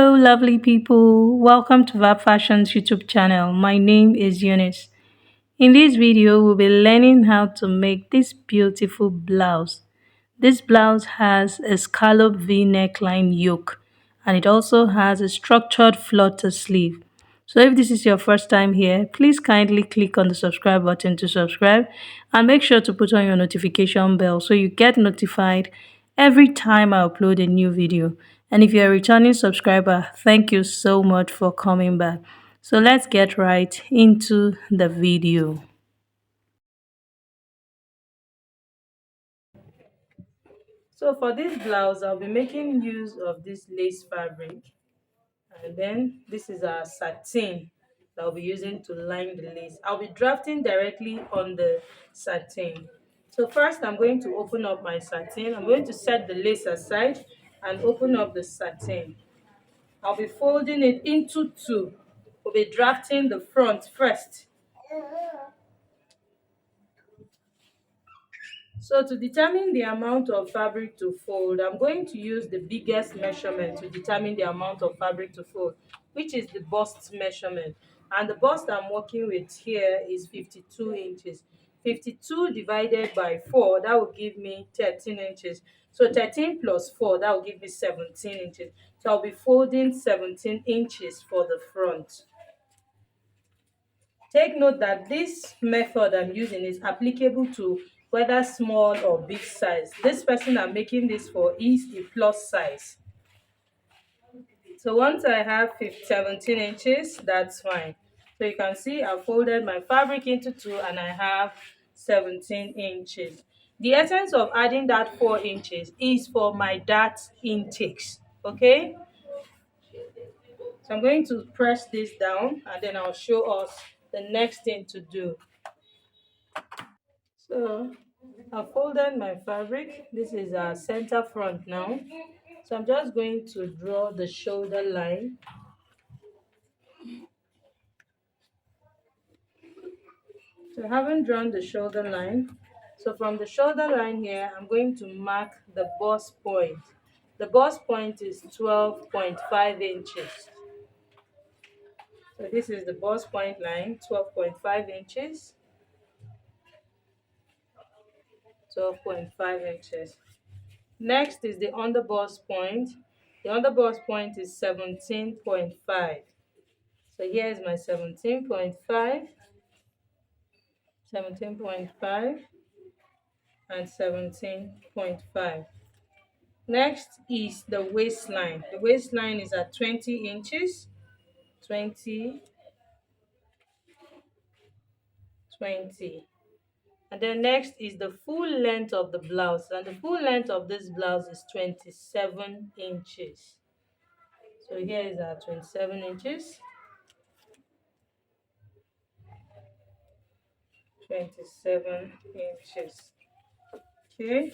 Hello, lovely people. Welcome to Vap Fashion's YouTube channel. My name is Eunice. In this video, we'll be learning how to make this beautiful blouse. This blouse has a scallop V neckline yoke, and it also has a structured flutter sleeve. So if this is your first time here, please kindly click on the subscribe button to subscribe and make sure to put on your notification bell so you get notified every time I upload a new video. And if you're a returning subscriber, thank you so much for coming back. So let's get right into the video. So for this blouse, I'll be making use of this lace fabric, and then this is our satin that I'll be using to line the lace. I'll be drafting directly on the satin. So first I'm going to open up my satin. I'm going to set the lace aside and open up the satin. I'll be folding it into two. We'll be drafting the front first. So to determine the amount of fabric to fold, I'm going to use the biggest measurement to determine the amount of fabric to fold, which is the bust measurement. And the bust I'm working with here is 52 inches. 52 divided by 4, that will give me 13 inches. So 13 plus 4, that will give me 17 inches. So I'll be folding 17 inches for the front. Take note that this method I'm using is applicable to whether small or big size. This person I'm making this for is a plus size. So once I have 17 inches, that's fine. So you can see I folded my fabric into two and I have 17 inches. The essence of adding that 4 inches is for my dart intakes, okay? So I'm going to press this down and then I'll show us the next thing to do. So I folded my fabric. This is our center front now. So I'm just going to draw the shoulder line. So I haven't drawn the shoulder line. So from the shoulder line here, I'm going to mark the bust point. The bust point is 12.5 inches. So this is the bust point line, 12.5 inches. 12.5 inches. Next is the underbust point. The underbust point is 17.5. So here is my 17.5, 17.5, and 17.5. Next is the waistline. The waistline is at 20 inches, 20, 20. And then next is the full length of the blouse. And the full length of this blouse is 27 inches. So here is our 27 inches. 27 inches. Okay,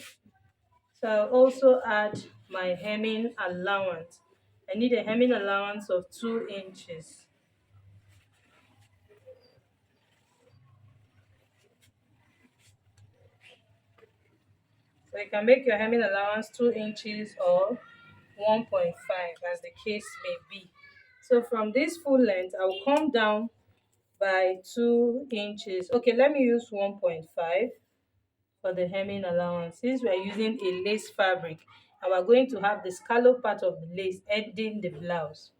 so I'll also add my hemming allowance. I need a hemming allowance of 2 inches. So you can make your hemming allowance 2 inches or 1.5 as the case may be. So from this full length, I will come down by 2 inches. Okay, let me use 1.5 for the hemming allowance. Since we are using a lace fabric and we're going to have the scallop part of the lace ending the blouse.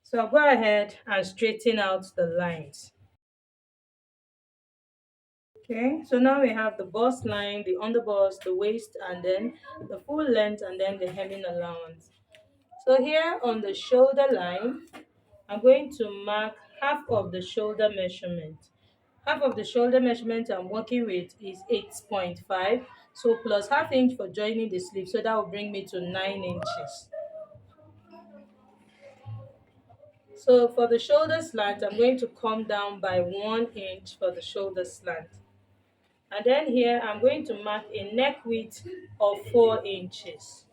So I'll go ahead and straighten out the lines. Okay, so now we have the bust line, the underbust, the waist, and then the full length, and then the hemming allowance. So here on the shoulder line, I'm going to mark half of the shoulder measurement. Half of the shoulder measurement I'm working with is 8.5. So plus half inch for joining the sleeve. So that will bring me to 9 inches. So for the shoulder slant, I'm going to come down by 1 inch for the shoulder slant. And then here I'm going to mark a neck width of 4 inches.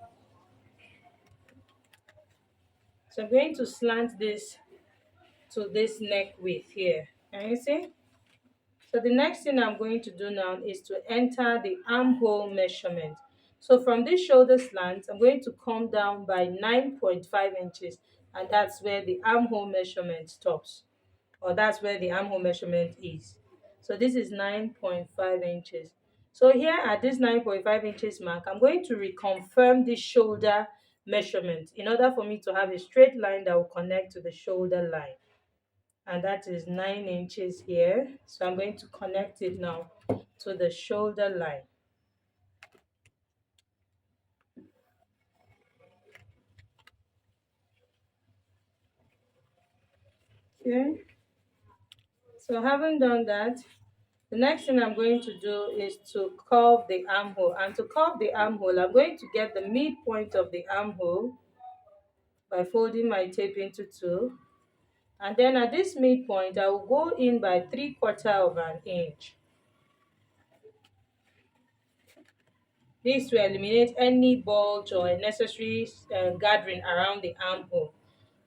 So I'm going to slant this to this neck width here. Can you see? So the next thing I'm going to do now is to enter the armhole measurement. So from this shoulder slant, I'm going to come down by 9.5 inches, and that's where the armhole measurement stops, or that's where the armhole measurement is. So this is 9.5 inches. So here at this 9.5 inches mark, I'm going to reconfirm this shoulder measurement in order for me to have a straight line that will connect to the shoulder line. And that is 9 inches here. So I'm going to connect it now to the shoulder line. Okay. So having done that, the next thing I'm going to do is to curve the armhole. And to curve the armhole, I'm going to get the midpoint of the armhole by folding my tape into two. And then at this midpoint, I will go in by 3/4 of an inch. This will eliminate any bulge or unnecessary gathering around the armhole.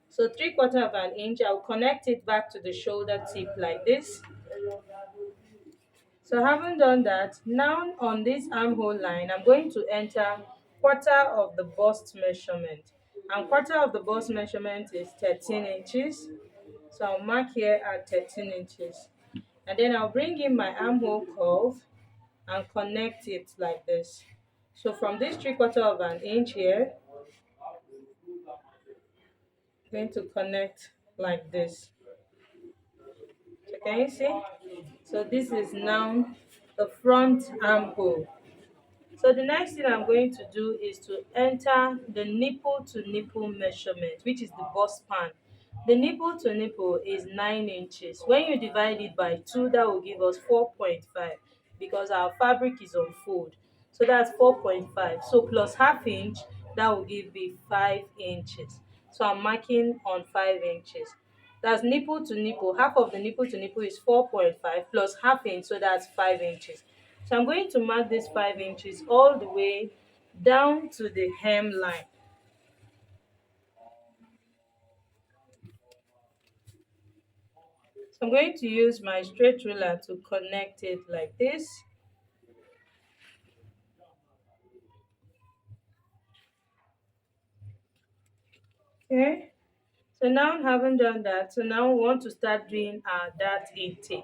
So 3/4 of an inch, I'll connect it back to the shoulder tip like this. So having done that, now on this armhole line, I'm going to enter quarter of the bust measurement. And quarter of the bust measurement is 13 inches. So I'll mark here at 13 inches. And then I'll bring in my armhole curve and connect it like this. So from this 3/4 of an inch here, I'm going to connect like this. So can you see? So this is now the front armhole. So the next thing I'm going to do is to enter the nipple to nipple measurement, which is the bust span. The nipple to nipple is 9 inches. When you divide it by 2, that will give us 4.5 because our fabric is on fold. So that's 4.5. So plus ½ inch, that will give me 5 inches. So I'm marking on 5 inches. That's nipple to nipple. Half of the nipple to nipple is 4.5 plus ½ inch, so that's 5 inches. So I'm going to mark this 5 inches all the way down to the hem line. So I'm going to use my straight ruler to connect it like this. Okay. So now having done that, so now we want to start doing our dart intake.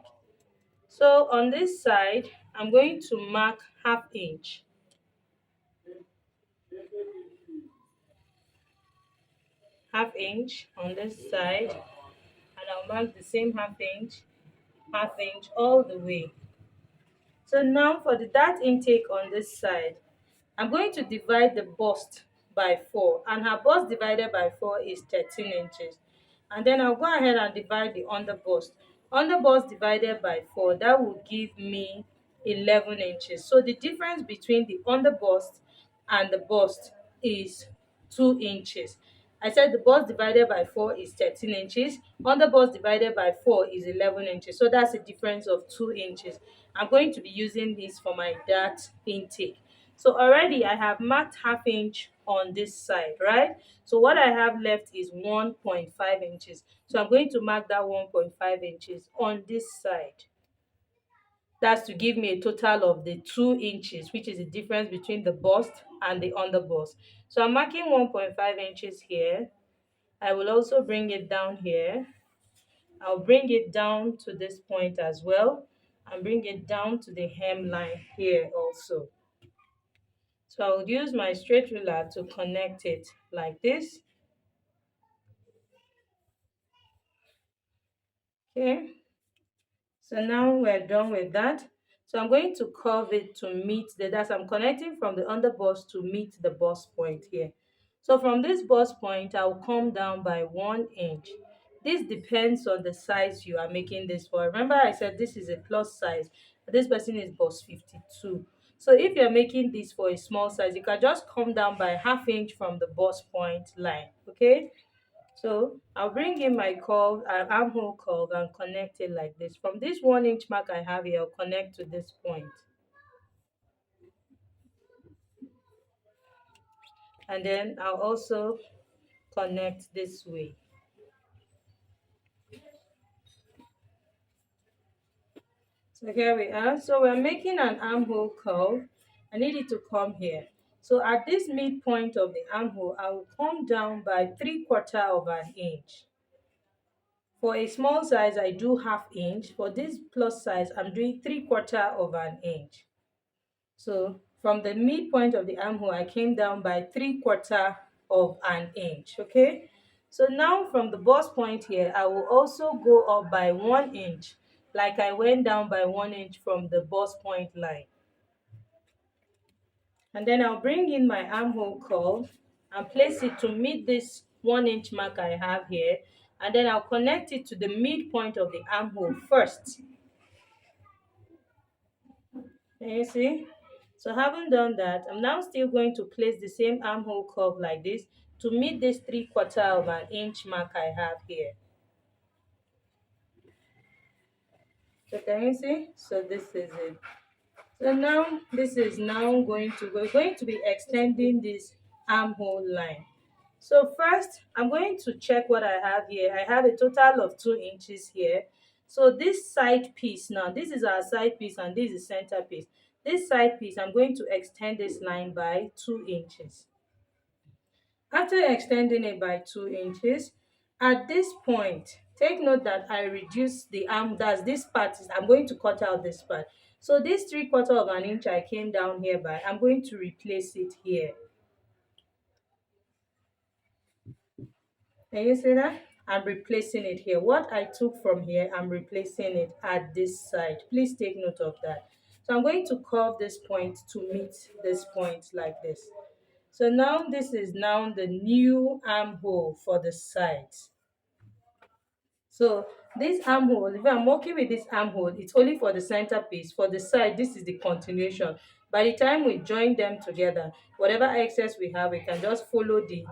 So on this side, I'm going to mark ½ inch. ½ inch on this side, and I'll mark the same ½ inch all the way. So now for the dart intake on this side, I'm going to divide the bust by 4, and her bust divided by 4 is 13 inches. And then I'll go ahead and divide the under bust. Under bust divided by 4, that will give me 11 inches. So the difference between the under bust and the bust is 2 inches. I said the bust divided by 4 is 13 inches. Under bust divided by 4 is 11 inches. So that's a difference of 2 inches. I'm going to be using this for my dart intake. So already I have marked ½ inch on this side, right? So what I have left is 1.5 inches. So I'm going to mark that 1.5 inches on this side. That's to give me a total of the 2 inches, which is the difference between the bust and the under bust. So I'm marking 1.5 inches here. I will also bring it down here. I'll bring it down to this point as well, and bring it down to the hem line here also. So I'll use my straight ruler to connect it like this. Okay. So now we're done with that. So I'm going to curve it to meet that's I'm connecting from the under bust to meet the bust point here. So from this bust point, I'll come down by 1 inch. This depends on the size you are making this for. Remember I said this is a plus size. This person is bust 52. So if you're making this for a small size, you can just come down by ½ inch from the bust point line. Okay. So I'll bring in my curve, armhole curve, and connect it like this. From this 1 inch mark I have here, I'll connect to this point. And then I'll also connect this way. So here we are. So we're making an armhole curve. I need it to come here. So at this midpoint of the armhole, I will come down by 3/4 of an inch. For a small size, I do 1/2 inch. For this plus size, I'm doing 3/4 of an inch. So from the midpoint of the armhole, I came down by 3/4 of an inch, okay? So now from the bust point here, I will also go up by 1 inch, like I went down by 1 inch from the bust point line. And then I'll bring in my armhole curve and place it to meet this 1 inch mark I have here. And then I'll connect it to the midpoint of the armhole first. Can you see? So having done that, I'm now still going to place the same armhole curve like this to meet this 3/4 of an inch mark I have here. So can you see? So this is it. So now this is now we're going to be extending this armhole line. So first, I'm going to check what I have here. I have a total of 2 inches here. So this side piece now, this is our side piece and this is center piece. This side piece, I'm going to extend this line by 2 inches. After extending it by 2 inches, at this point, take note that I reduce the arm, that's this part, I'm going to cut out this part. So this 3/4 of an inch I came down here by, I'm going to replace it here. Can you see that? I'm replacing it here. What I took from here, I'm replacing it at this side. Please take note of that. So I'm going to curve this point to meet this point like this. So now this is now the new armhole for the sides. So this armhole, if I'm working with this armhole, it's only for the center piece. For the side, this is the continuation. By the time we join them together, whatever excess we have, we can just follow the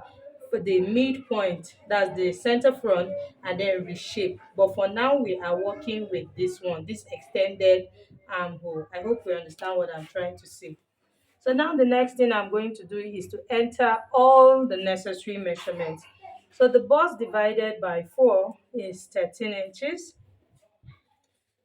midpoint, that's the center front, and then reshape. But for now, we are working with this one, this extended armhole. I hope you understand what I'm trying to say. So now the next thing I'm going to do is to enter all the necessary measurements. So the bust divided by 4 is 13 inches.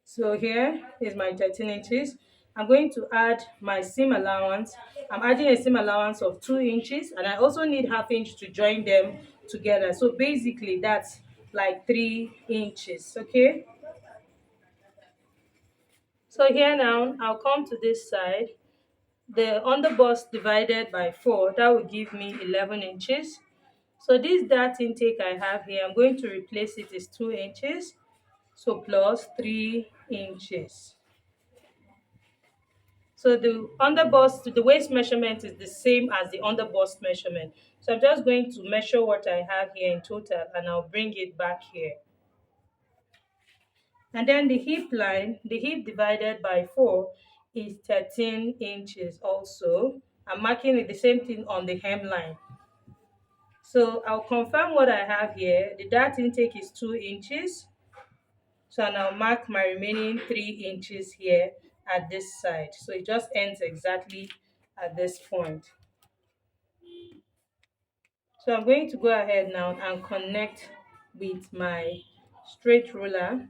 So here is my 13 inches. I'm going to add my seam allowance. I'm adding a seam allowance of 2 inches, and I also need 1/2 inch to join them together. So basically that's like 3 inches, okay? So here now, I'll come to this side. The underbust divided by 4, that will give me 11 inches. So this dart intake I have here, I'm going to replace it is 2 inches. So plus 3 inches. So the underbust, the waist measurement is the same as the underbust measurement. So I'm just going to measure what I have here in total and I'll bring it back here. And then the hip line, the hip divided by 4 is 13 inches also. I'm marking it the same thing on the hemline. So I'll confirm what I have here. The dart intake is 2 inches. So I'll mark my remaining 3 inches here at this side. So it just ends exactly at this point. So I'm going to go ahead now and connect with my straight ruler.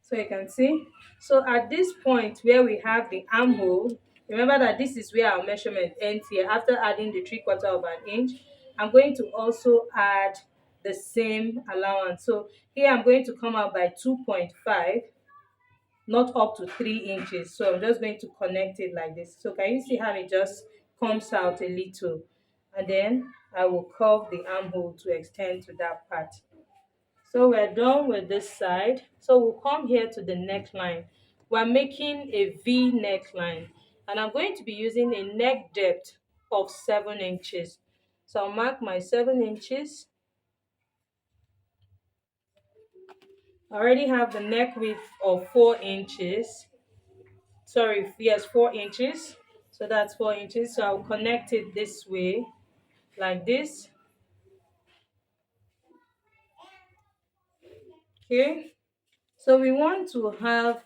So you can see. So at this point where we have the armhole, remember that this is where our measurement ends here. After adding the 3/4 of an inch, I'm going to also add the same allowance. So here I'm going to come out by 2.5, not up to 3 inches. So I'm just going to connect it like this. So can you see how it just comes out a little? And then I will curve the armhole to extend to that part. So we're done with this side. So we'll come here to the neckline. We're making a V neckline. And I'm going to be using a neck depth of 7 inches. So I'll mark my 7 inches. I already have the neck width of 4 inches. Sorry, yes, 4 inches. So that's 4 inches. So I'll connect it this way, like this. Okay. So we want to have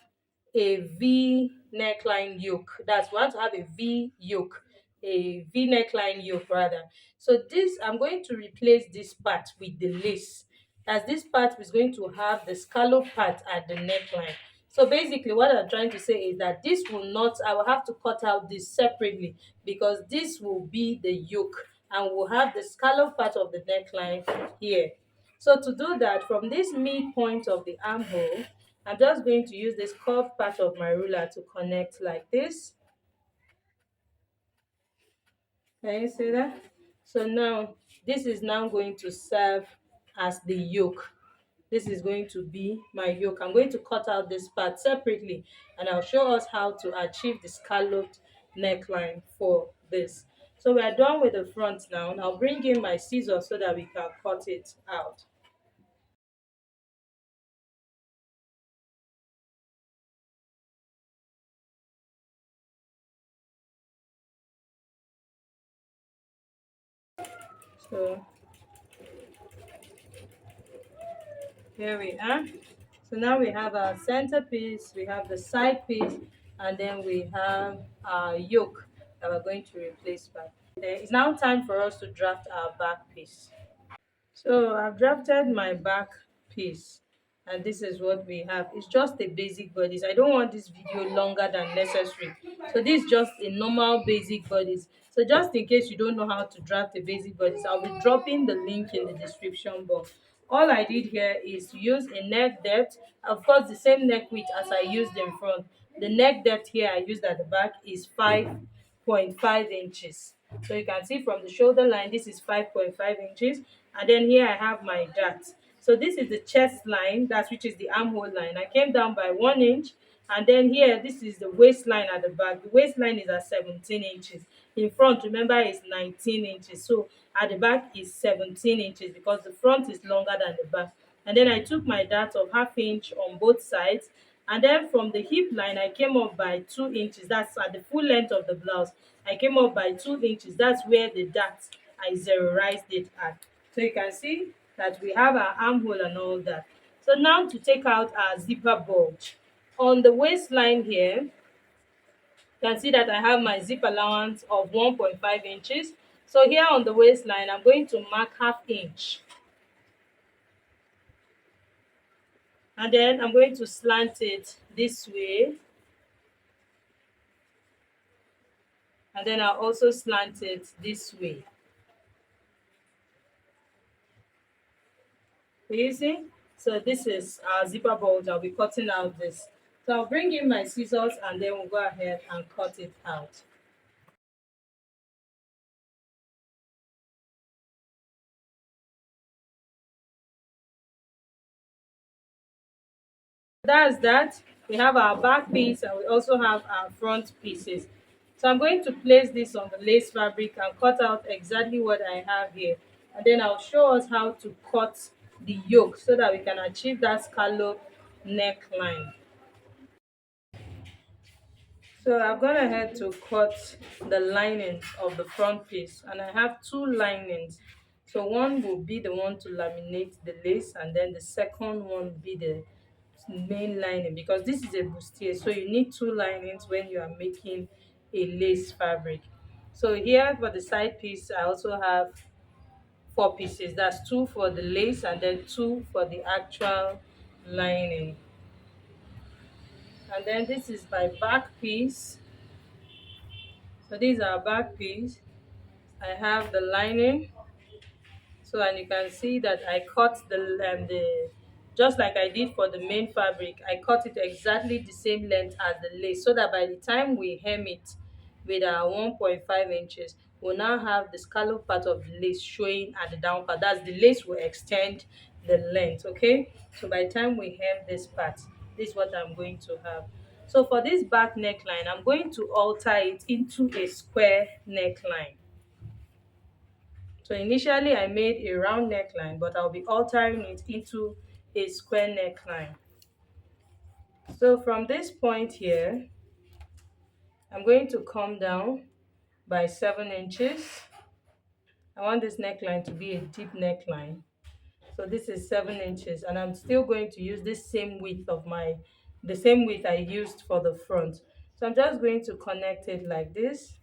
a V neckline yoke. We want to have a V yoke, a V neckline yoke rather. So this, I'm going to replace this part with the lace, as this part is going to have the scallop part at the neckline. So basically what I'm trying to say is that this will not, I will have to cut out this separately because this will be the yoke and we'll have the scallop part of the neckline here. So to do that, from this midpoint of the armhole, I'm just going to use this curved part of my ruler to connect like this. Can you see that? So now this is now going to serve as the yoke. This is going to be my yoke. I'm going to cut out this part separately and I'll show us how to achieve the scalloped neckline for this. So we are done with the front now. Now bring in my scissors so that we can cut it out. So here we are. So now we have our center piece, we have the side piece, and then we have our yoke that we're going to replace by. It's now time for us to draft our back piece. So I've drafted my back piece and this is what we have. It's just a basic bodice. I don't want this video longer than necessary. So this is just a normal basic bodice. So just in case you don't know how to draft a basic bodice, I'll be dropping the link in the description box. All I did here is to use a neck depth, of course the same neck width as I used in front. The neck depth here I used at the back is 5.5 inches. So you can see from the shoulder line this is 5.5 inches, and then here I have my dart. So this is the chest line, that's which is the armhole line. I came down by 1 inch, and then here this is the waistline at the back. The waistline is at 17 inches. In front, remember, is 19 inches. So at the back is 17 inches because the front is longer than the back. And then I took my dart of 1/2 inch on both sides, and then from the hip line I came up by 2 inches. That's at the full length of the blouse. I came up by 2 inches. That's where the dart I zeroized it at. So you can see that we have our armhole and all that. So now to take out our zipper bulge. On the waistline here, you can see that I have my zip allowance of 1.5 inches. So here on the waistline, I'm going to mark 1/2 inch. And then I'm going to slant it this way. And then I'll also slant it this way. You see? So this is our zipper bulge. I'll be cutting out this. So I'll bring in my scissors and then we'll go ahead and cut it out. That's that. We have our back piece and we also have our front pieces. So I'm going to place this on the lace fabric and cut out exactly what I have here. And then I'll show us how to cut the yoke so that we can achieve that scallop neckline. So I've gone ahead to cut the linings of the front piece and I have two linings. So one will be the one to laminate the lace and then the second one will be the main lining because this is a bustier, so you need two linings when you are making a lace fabric. So here for the side piece I also have 4 pieces. That's 2 for the lace and then 2 for the actual lining. And then this is my back piece. So these are back piece. I have the lining. So and you can see that I cut the just like I did for the main fabric, I cut it exactly the same length as the lace so that by the time we hem it with our 1.5 inches, we'll now have the scallop part of the lace showing at the down part. That's the lace will extend the length, okay? So by the time we hem this part, this is what I'm going to have. So for this back neckline, I'm going to alter it into a square neckline. So initially I made a round neckline, but I'll be altering it into a square neckline. So from this point here, I'm going to come down by 7 inches. I want this neckline to be a deep neckline. So this is 7 inches and I'm still going to use this same width of the same width I used for the front. So I'm just going to connect it like this.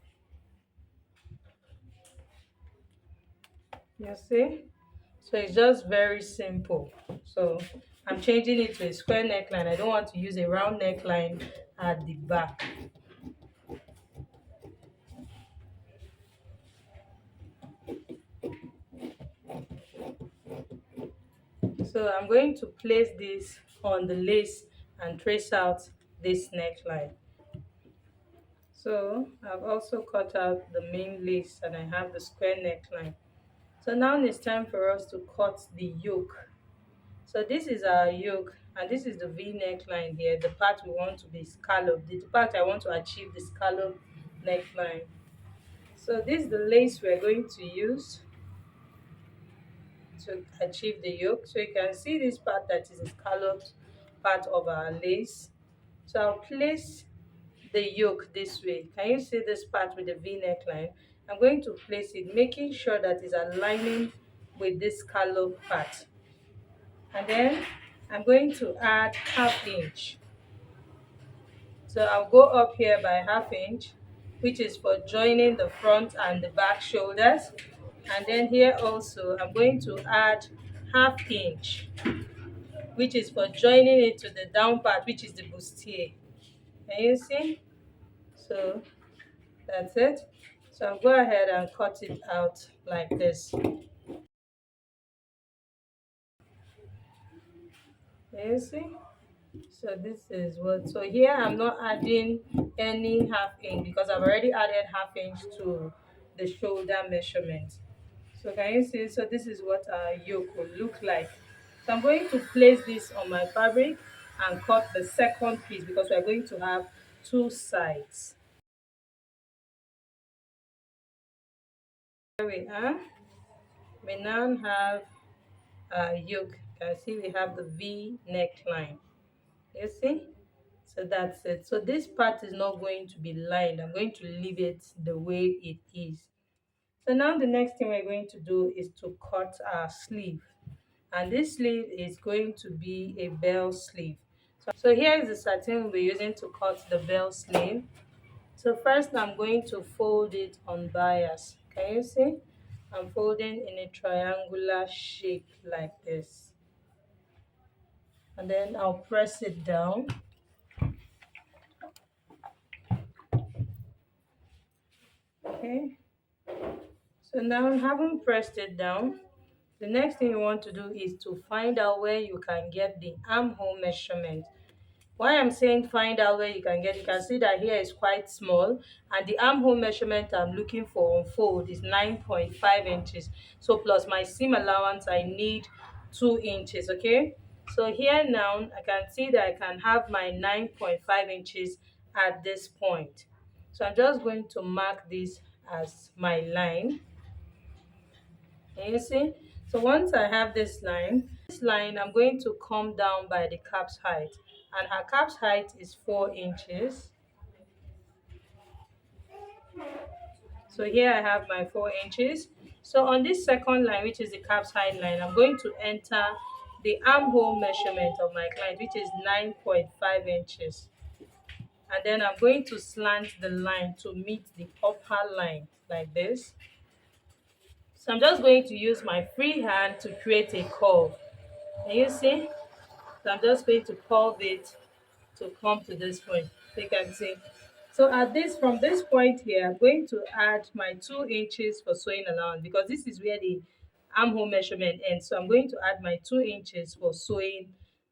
You see? So it's just very simple. So I'm changing it to a square neckline. I don't want to use a round neckline at the back. So I'm going to place this on the lace and trace out this neckline. So I've also cut out the main lace and I have the square neckline. So now it's time for us to cut the yoke. So this is our yoke and this is the V neckline here, the part we want to be scalloped, the part I want to achieve the scallop neckline. So this is the lace we're going to use to achieve the yoke. So you can see this part that is a scalloped part of our lace. So I'll place the yoke this way. Can you see this part with the V neckline? I'm going to place it, making sure that it's aligning with this scallop part. And then I'm going to add ½ inch. So I'll go up here by ½ inch, which is for joining the front and the back shoulders. And then here also I'm going to add ½ inch, which is for joining it to the down part, which is the bustier. Can you see? So that's it. So I'll go ahead and cut it out like this. Can you see? So this is what, so here I'm not adding any ½ inch because I've already added ½ inch to the shoulder measurement. So can you see? So this is what our yoke will look like. So I'm going to place this on my fabric and cut the second piece because we're going to have two sides. Here we are. We now have our yoke. You can see we have the V neckline. You see? So that's it. So this part is not going to be lined. I'm going to leave it the way it is. So now the next thing we're going to do is to cut our sleeve. And this sleeve is going to be a bell sleeve. So here is the satin we're using to cut the bell sleeve. So first I'm going to fold it on bias. Can you see? I'm folding in a triangular shape like this. And then I'll press it down. Okay. So now having pressed it down, the next thing you want to do is to find out where you can get the armhole measurement. Why I'm saying find out where you can see that here is quite small and the armhole measurement I'm looking for on fold is 9.5 inches. So plus my seam allowance, I need 2 inches, okay? So here now, I can see that I can have my 9.5 inches at this point. So I'm just going to mark this as my line. Can you see? So once I have this line, I'm going to come down by the cap's height. And her cap's height is 4 inches. So here I have my 4 inches. So on this second line, which is the cap's height line, I'm going to enter the armhole measurement of my client, which is 9.5 inches. And then I'm going to slant the line to meet the upper line like this. So I'm just going to use my free hand to create a curve. Can you see? So I'm just going to curve it to come to this point. So you can see. So from this point here, I'm going to add my 2 inches for sewing allowance because this is where the armhole measurement ends. So I'm going to add my 2 inches for sewing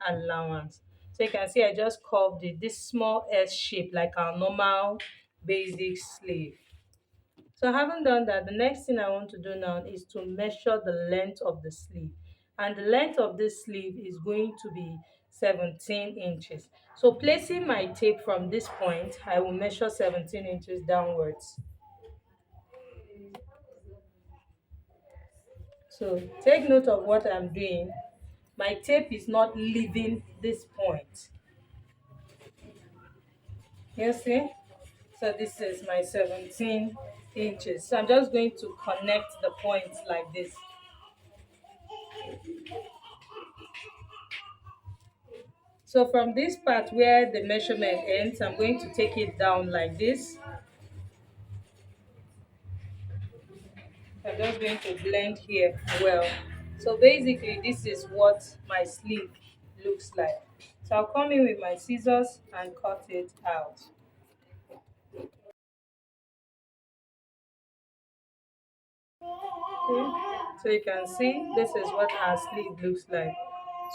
allowance. So you can see I just curved it, this small S shape like our normal basic sleeve. So having done that, the next thing I want to do now is to measure the length of the sleeve. And the length of this sleeve is going to be 17 inches. So placing my tape from this point, I will measure 17 inches downwards. So take note of what I'm doing. My tape is not leaving this point. You see? So this is my 17 inches. So I'm just going to connect the points like this. So from this part where the measurement ends, I'm going to take it down like this. I'm just going to blend here well. So basically this is what my sleeve looks like. So I'll come in with my scissors and cut it out. Okay. So you can see this is what our sleeve looks like.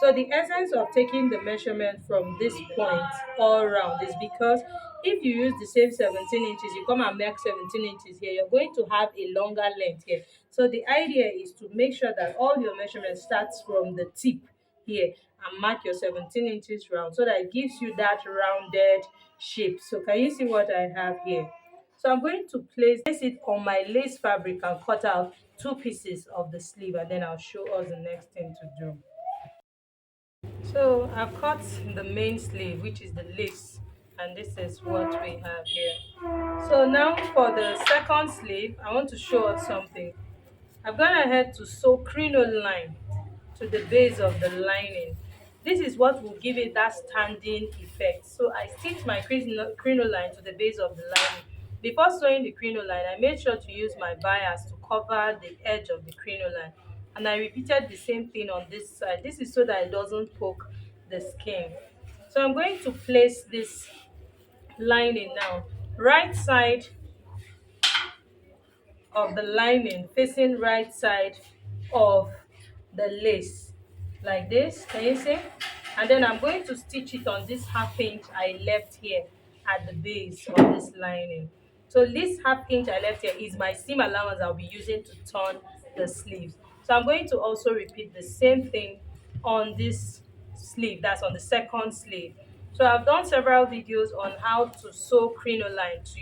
So the essence of taking the measurement from this point all around is because if you use the same 17 inches, you come and make 17 inches here, you're going to have a longer length here. So the idea is to make sure that all your measurement starts from the tip here and mark your 17 inches round so that it gives you that rounded shape. So can you see what I have here? So I'm going to place it on my lace fabric and cut out two pieces of the sleeve, and then I'll show us the next thing to do. So I've cut the main sleeve, which is the lace, and this is what we have here. So now for the second sleeve, I want to show us something. I've gone ahead to sew crinoline to the base of the lining. This is what will give it that standing effect. So I stitched my crinoline to the base of the lining. Before sewing the crinoline, I made sure to use my bias to cover the edge of the crinoline. And I repeated the same thing on this side. This is so that it doesn't poke the skin. So I'm going to place this lining now. Right side of the lining facing right side of the lace like this. Can you see? And then I'm going to stitch it on this half inch I left here at the base of this lining. So this half inch I left here is my seam allowance I'll be using to turn the sleeves. So I'm going to also repeat the same thing on this sleeve, that's on the second sleeve. So I've done several videos on how to sew crinoline to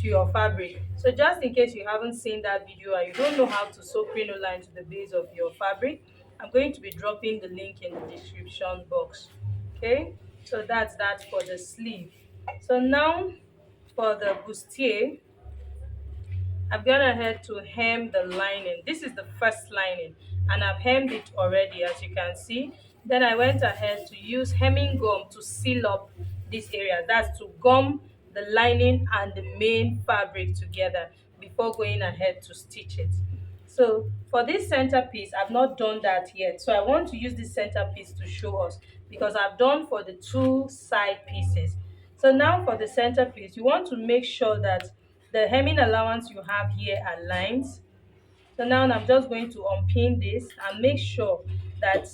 your fabric. So just in case you haven't seen that video and you don't know how to sew crinoline to the base of your fabric, I'm going to be dropping the link in the description box. Okay, so that's that for the sleeve. So now for the bustier, I've gone ahead to hem the lining. This is the first lining and I've hemmed it already, as you can see. Then I went ahead to use hemming gum to seal up this area. That's to gum the lining and the main fabric together before going ahead to stitch it. So for this centerpiece, I've not done that yet. So I want to use this centerpiece to show us because I've done for the two side pieces. So now for the centerpiece, you want to make sure that the hemming allowance you have here aligns. So now I'm just going to unpin this and make sure that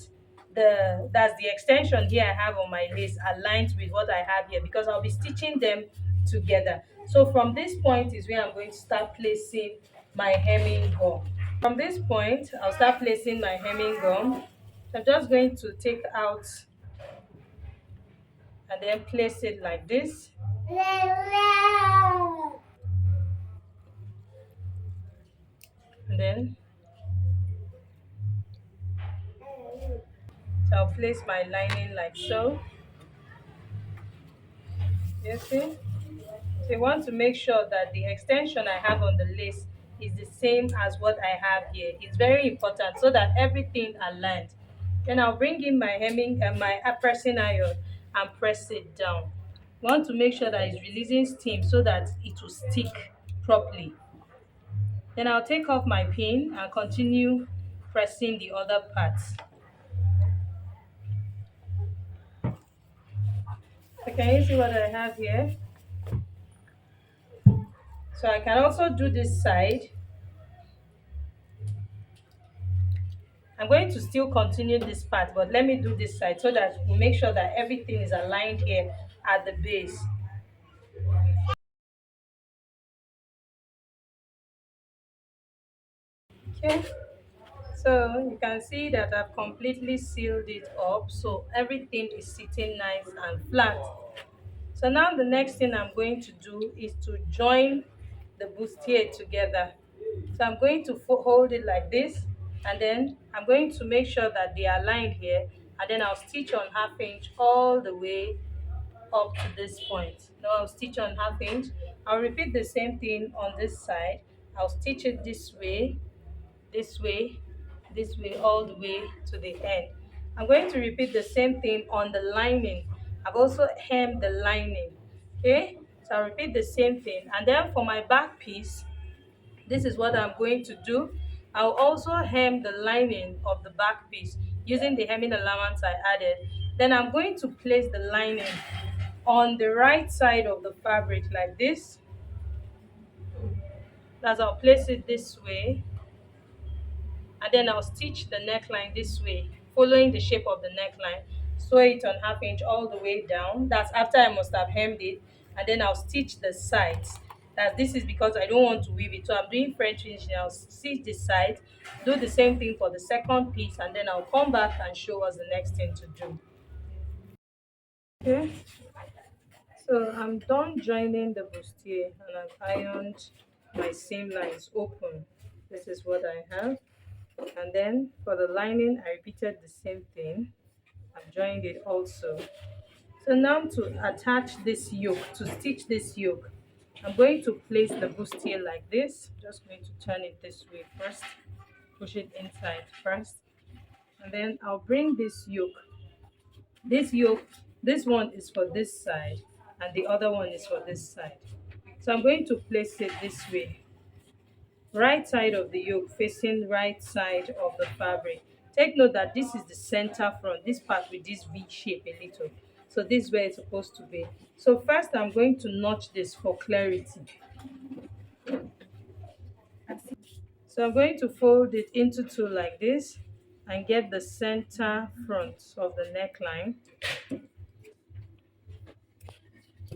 the extension here I have on my lace aligns with what I have here because I'll be stitching them together. So from this point is where I'm going to start placing my hemming gum. From this point, I'll start placing my hemming gum. I'm just going to take out and then place it like this. And then so I'll place my lining like so. You see? So you want to make sure that the extension I have on the lace is the same as what I have here. It's very important so that everything aligns. Then I'll bring in my hemming and my pressing iron and press it down. You want to make sure that it's releasing steam so that it will stick properly. Then I'll take off my pin and continue pressing the other parts. So can you see what I have here? So I can also do this side. I'm going to still continue this part, but let me do this side so that we make sure that everything is aligned here at the base. Okay, so you can see that I've completely sealed it up, so everything is sitting nice and flat. So now the next thing I'm going to do is to join the bustier together. So I'm going to hold it like this, and then I'm going to make sure that they are aligned here, and then I'll stitch on half inch all the way up to this point. Now I'll stitch on half inch. I'll repeat the same thing on this side. I'll stitch it this way, this way, this way, all the way to the end. I'm going to repeat the same thing on the lining. I've also hemmed the lining. Okay, so I'll repeat the same thing. And then for my back piece, this is what I'm going to do. I'll also hem the lining of the back piece. using the hemming allowance I added. Then I'm going to place the lining on the right side of the fabric like this. As I'll place it this way, and then I'll stitch the neckline this way, following the shape of the neckline. Sew it on half inch all the way down. That's after I must have hemmed it, and then I'll stitch the sides. That this is because I don't want to weave it. So I'm doing French finishing. I'll stitch the side, do the same thing for the second piece, and then I'll come back and show us the next thing to do. Okay, so I'm done joining the bustier and I've ironed my seam lines open. This is what I have. And then for the lining, I repeated the same thing. I've joined it also. So now to attach this yoke, to stitch this yoke, I'm going to place the bustier like this. Just going to turn it this way first, push it inside first, and then I'll bring this yoke. This yoke, this one is for this side, and the other one is for this side. So I'm going to place it this way. Right side of the yoke facing right side of the fabric. Take note that this is the center front, this part with this V shape a little. So this is where it's supposed to be. So first I'm going to notch this for clarity. So I'm going to fold it into two like this and get the center front of the neckline.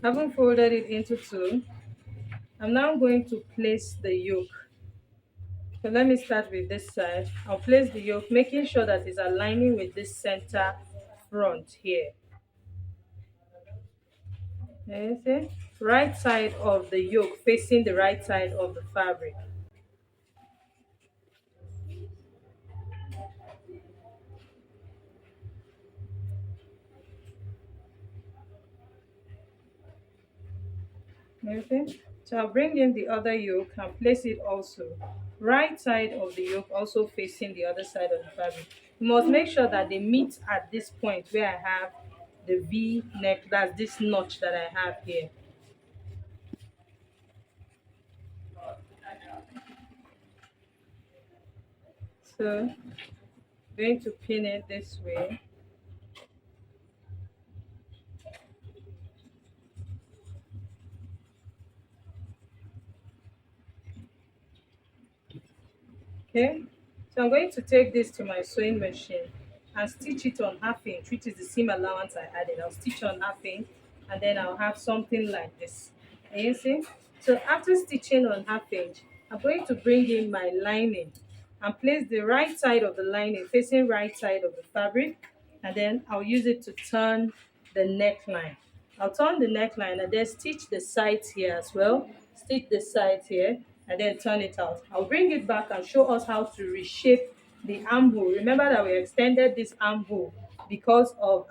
Having folded it into two, I'm now going to place the yoke. So let me start with this side. I'll place the yoke, making sure that it's aligning with this center front here. You see? Right side of the yoke facing the right side of the fabric. Okay, so I'll bring in the other yoke and place it also right side of the yoke, also facing the other side of the fabric. You must make sure that they meet at this point where I have the V neck, that's this notch that I have here. So I'm going to pin it this way. Okay, so I'm going to take this to my sewing machine and stitch it on half inch, which is the seam allowance I added. I'll stitch on half inch and then I'll have something like this. Can you see? So after stitching on half inch, I'm going to bring in my lining and place the right side of the lining facing right side of the fabric, and then I'll use it to turn the neckline. I'll turn the neckline and then stitch the sides here as well. Stitch the sides here and then turn it out. I'll bring it back and show us how to reshape the armhole. Remember that we extended this armhole because of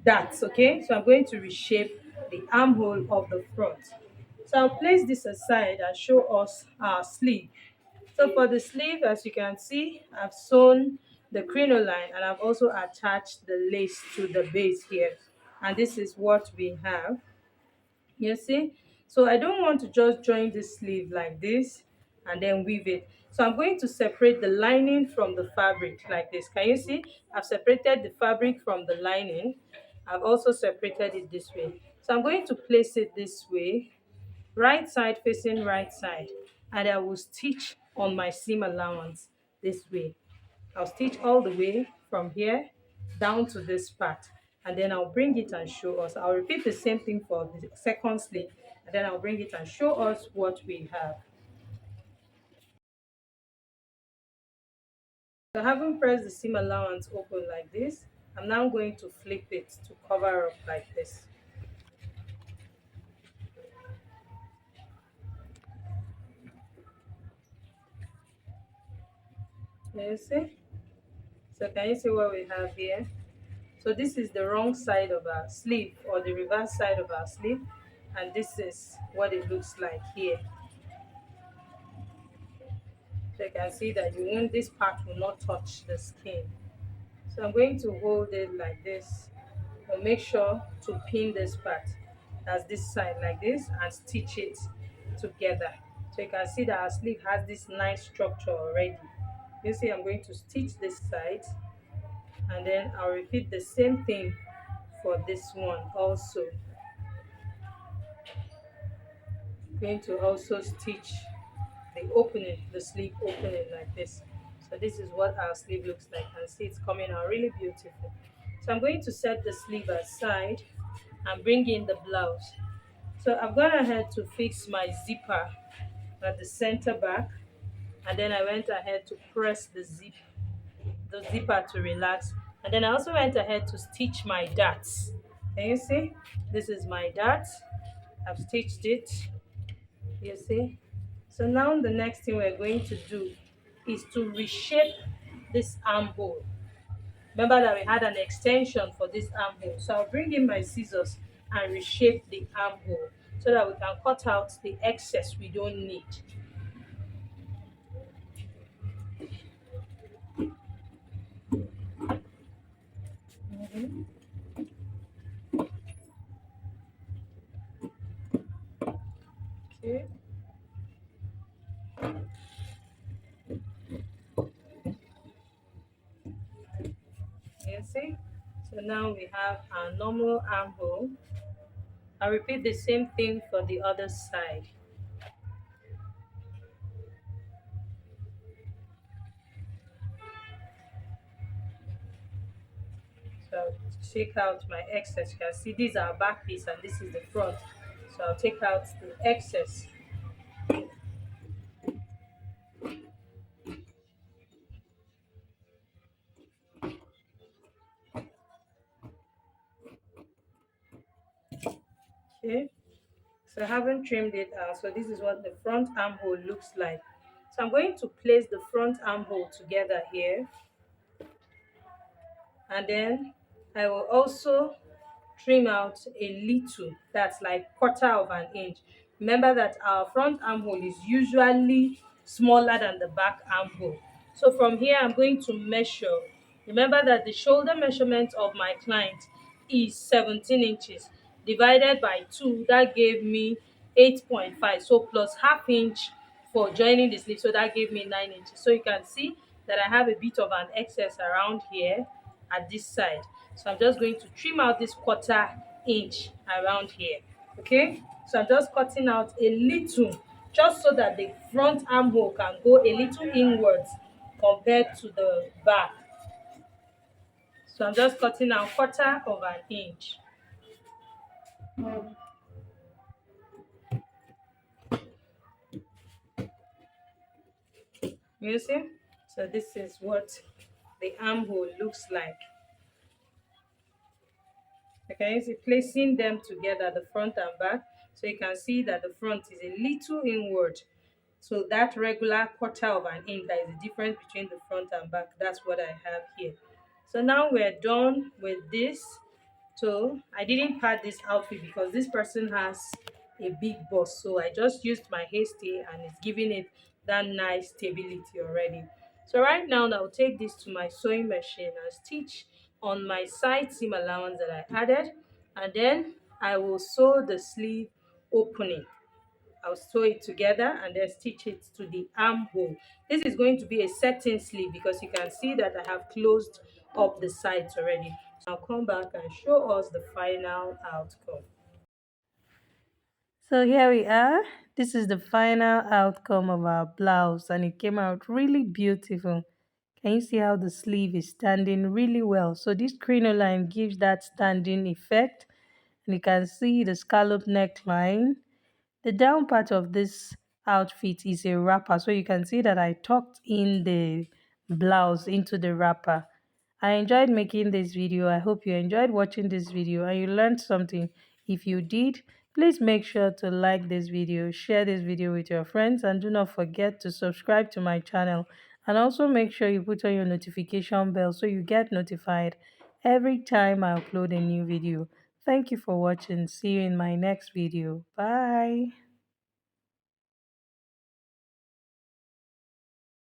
darts, okay? So I'm going to reshape the armhole of the front. So I'll place this aside and show us our sleeve. So for the sleeve, as you can see, I've sewn the crinoline and I've also attached the lace to the base here. And this is what we have. You see? So I don't want to just join the sleeve like this and then weave it. So I'm going to separate the lining from the fabric like this. Can you see? I've separated the fabric from the lining. I've also separated it this way. So I'm going to place it this way, right side facing right side, and I will stitch on my seam allowance this way. I'll stitch all the way from here down to this part, and then I'll bring it and show us. I'll repeat the same thing for the second sleeve, and then I'll bring it and show us what we have. So having pressed the seam allowance open like this, I'm now going to flip it to cover up like this. Can you see? So can you see what we have here? So this is the wrong side of our sleeve, or the reverse side of our sleeve, and this is what it looks like here. So you can see that this part will not touch the skin. So I'm going to hold it like this and make sure to pin this part, that's this side like this, and stitch it together. So you can see that our sleeve has this nice structure already. You see, I'm going to stitch this side and then I'll repeat the same thing for this one also. I'm going to also stitch the opening, the sleeve opening like this. So this is what our sleeve looks like, and see it's coming out really beautiful. So I'm going to set the sleeve aside and bring in the blouse. So I've gone ahead to fix my zipper at the center back, and then I went ahead to press the zipper to relax, and then I also went ahead to stitch my darts. Can you see? This is my dart. I've stitched it, you see. So now the next thing we're going to do is to reshape this armhole. Remember that we had an extension for this armhole. So I'll bring in my scissors and reshape the armhole so that we can cut out the excess we don't need. Okay, you see? So now we have our normal armhole. I'll repeat the same thing for the other side. So I'll take out my excess. You can see these are back piece and this is the front. So I'll take out the excess. Okay, so I haven't trimmed it out. So this is what the front armhole looks like. So I'm going to place the front armhole together here, and then I will also trim out a little, that's like quarter of an inch. Remember that our front armhole is usually smaller than the back armhole. So from here I'm going to measure. Remember that the shoulder measurement of my client is 17 inches divided by 2, that gave me 8.5. So plus half inch for joining the sleeve, so that gave me 9 inches. So you can see that I have a bit of an excess around here at this side. So I'm just going to trim out this quarter inch around here. Okay, so I'm just cutting out a little, just so that the front armhole can go a little inwards compared to the back. So I'm just cutting out quarter of an inch. You see? So this is what the armhole looks like. Okay, so placing them together, the front and back, so you can see that the front is a little inward. So that regular quarter of an inch, that is the difference between the front and back. That's what I have here. So now we're done with this. So I didn't pad this outfit because this person has a big bust. So I just used my hasty and it's giving it that nice stability already. So right now I'll take this to my sewing machine and stitch on my side seam allowance that I added, and then I will sew the sleeve opening. I'll sew it together and then stitch it to the armhole. This is going to be a satin sleeve because you can see that I have closed up the sides already. So I'll come back and show us the final outcome. So here we are. This is the final outcome of our blouse, and it came out really beautiful. Can you see how the sleeve is standing really well? So this crinoline gives that standing effect, and you can see the scallop neckline. The down part of this outfit is a wrapper, so you can see that I tucked in the blouse into the wrapper. I enjoyed making this video. I hope you enjoyed watching this video and you learned something. If you did, please make sure to like this video, share this video with your friends, and do not forget to subscribe to my channel. And also make sure you put on your notification bell so you get notified every time I upload a new video. Thank you for watching. See you in my next video. Bye.